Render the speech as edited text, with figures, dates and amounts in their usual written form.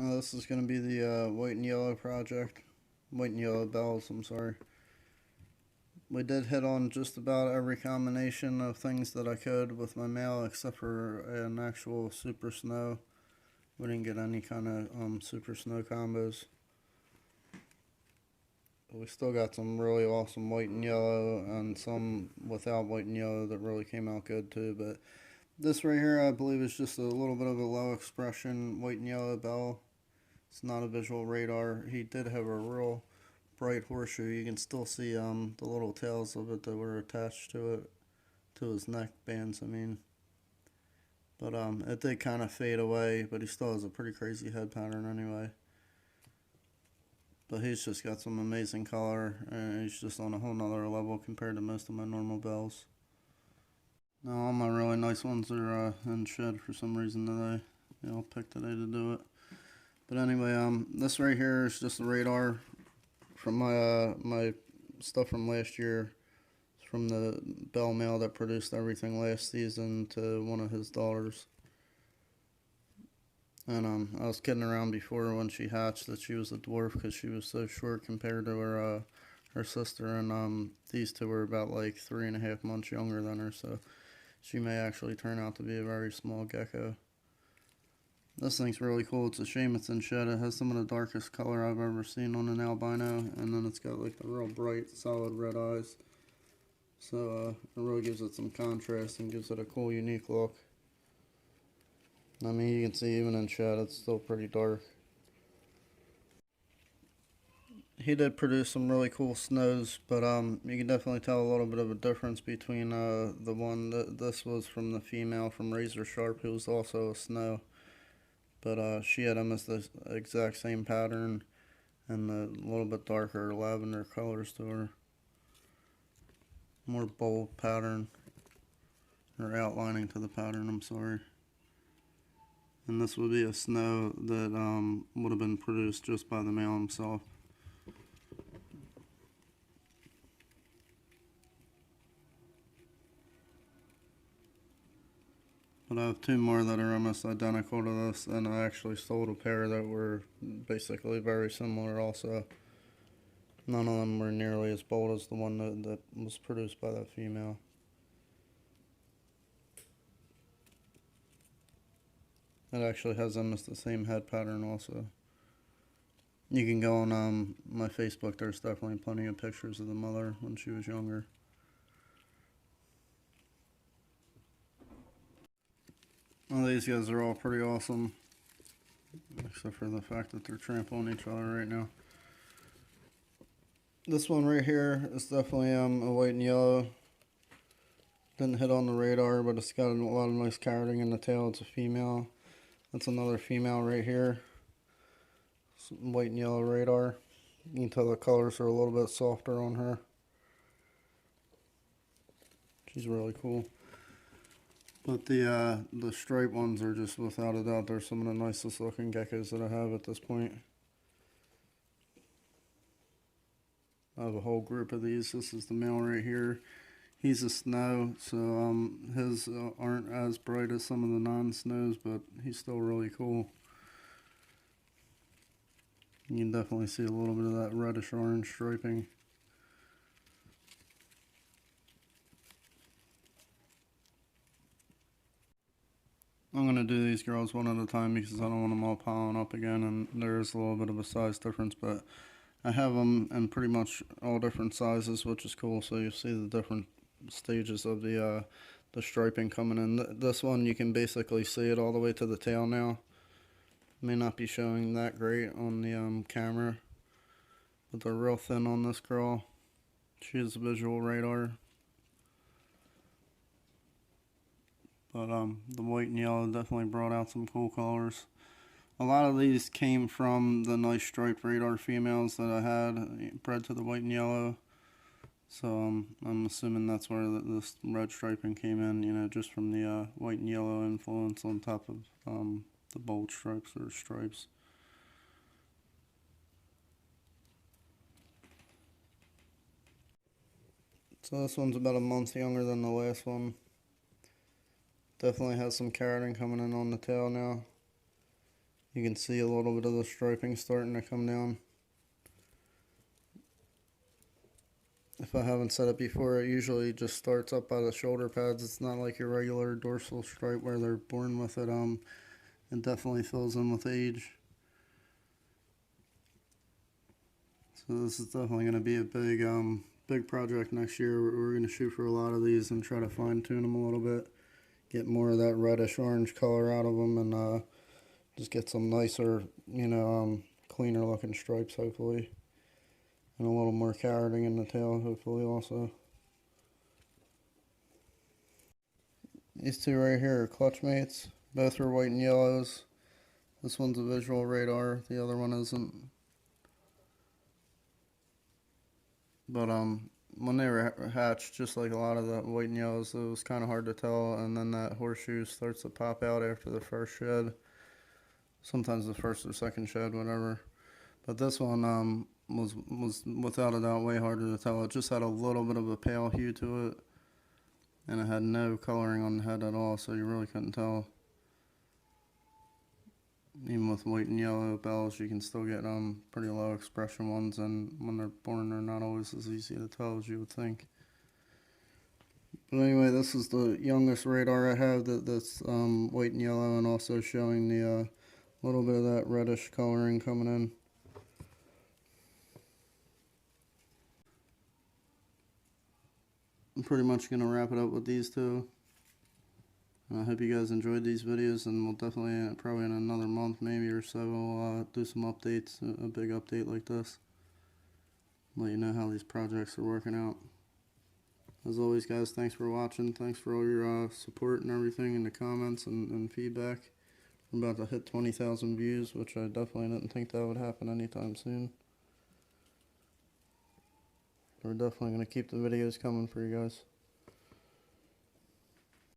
This is going to be the white and yellow project. White and yellow bells, I'm sorry. We did hit on just about every combination of things that I could with my male except for an actual super snow. We didn't get any kind of super snow combos. But we still got some really awesome white and yellow and some without white and yellow that really came out good too. But this right here I believe is just a little bit of a low expression white and yellow bell. It's not a visual radar. He did have a real bright horseshoe. You can still see the little tails of it that were attached to it, to his neck bands, I mean. But it did kind of fade away, but he still has a pretty crazy head pattern anyway. But he's just got some amazing color, and he's just on a whole nother level compared to most of my normal bells. Now all my really nice ones are in shed for some reason today. I'll pick today to do it. But anyway, this right here is just a radar from my stuff from last year. It's from the bell male that produced everything last season to one of his daughters. And I was kidding around before when she hatched that she was a dwarf because she was so short compared to her sister. And these two were about like 3.5 months younger than her, so she may actually turn out to be a very small gecko. This thing's really cool. It's a shame it's in shed. It has some of the darkest color I've ever seen on an albino, and then it's got like the real bright, solid red eyes. So it really gives it some contrast and gives it a cool, unique look. I mean, you can see even in shed, it's still pretty dark. He did produce some really cool snows, but you can definitely tell a little bit of a difference between the one that this was from the female from Razor Sharp, who was also a snow. But she had almost the exact same pattern and a little bit darker lavender colors to her. More bold pattern, or outlining to the pattern, I'm sorry. And this would be a snow that would have been produced just by the male himself. But I have two more that are almost identical to this, and I actually sold a pair that were basically very similar also. None of them were nearly as bold as the one that was produced by that female. It actually has almost the same head pattern also. You can go on my Facebook, there's definitely plenty of pictures of the mother when she was younger. Well, these guys are all pretty awesome, except for the fact that they're trampling each other right now. This one right here is definitely a white and yellow. Didn't hit on the radar, but it's got a lot of nice carroting in the tail. It's a female. That's another female right here. Some white and yellow radar. You can tell the colors are a little bit softer on her. She's really cool. But the striped ones are just, without a doubt, they're some of the nicest looking geckos that I have at this point. I have a whole group of these. This is the male right here. He's a snow, so his aren't as bright as some of the non-snows, but he's still really cool. You can definitely see a little bit of that reddish orange striping. I'm going to do these girls one at a time because I don't want them all piling up again, and there is a little bit of a size difference, but I have them in pretty much all different sizes, which is cool, so you see the different stages of the striping coming in. This one, you can basically see it all the way to the tail now. May not be showing that great on the camera, but they're real thin on this girl. She is a visual radar. But the white and yellow definitely brought out some cool colors. A lot of these came from the nice striped radar females that I had bred to the white and yellow. So I'm assuming that's where this red striping came in, you know, just from the white and yellow influence on top of the bold stripes or stripes. So this one's about a month younger than the last one. Definitely has some carroting coming in on the tail now. You can see a little bit of the striping starting to come down. If I haven't said it before, it usually just starts up by the shoulder pads. It's not like your regular dorsal stripe where they're born with it. It definitely fills in with age. So this is definitely going to be a big project next year. We're going to shoot for a lot of these and try to fine tune them a little bit, get more of that reddish orange color out of them, and just get some nicer, cleaner looking stripes hopefully, and a little more carroting in the tail hopefully also. These two right here are clutch mates. Both are white and yellows. This one's a visual radar, the other one isn't. But when they were hatched, just like a lot of the white and yellows, it was kind of hard to tell, and then that horseshoe starts to pop out after the first shed. Sometimes the first or second shed, whatever. But this one was without a doubt way harder to tell. It just had a little bit of a pale hue to it, and it had no coloring on the head at all, so you really couldn't tell. Even with white and yellow bells, you can still get pretty low expression ones, and when they're born, they're not always as easy to tell as you would think. But anyway, this is the youngest radar I have that's white and yellow, and also showing the little bit of that reddish coloring coming in. I'm pretty much going to wrap it up with these two. I hope you guys enjoyed these videos, and we'll definitely, probably in another month maybe or so, we'll do some updates, a big update like this. Let you know how these projects are working out. As always, guys, thanks for watching. Thanks for all your support and everything in the comments and feedback. We're about to hit 20,000 views, which I definitely didn't think that would happen anytime soon. We're definitely going to keep the videos coming for you guys.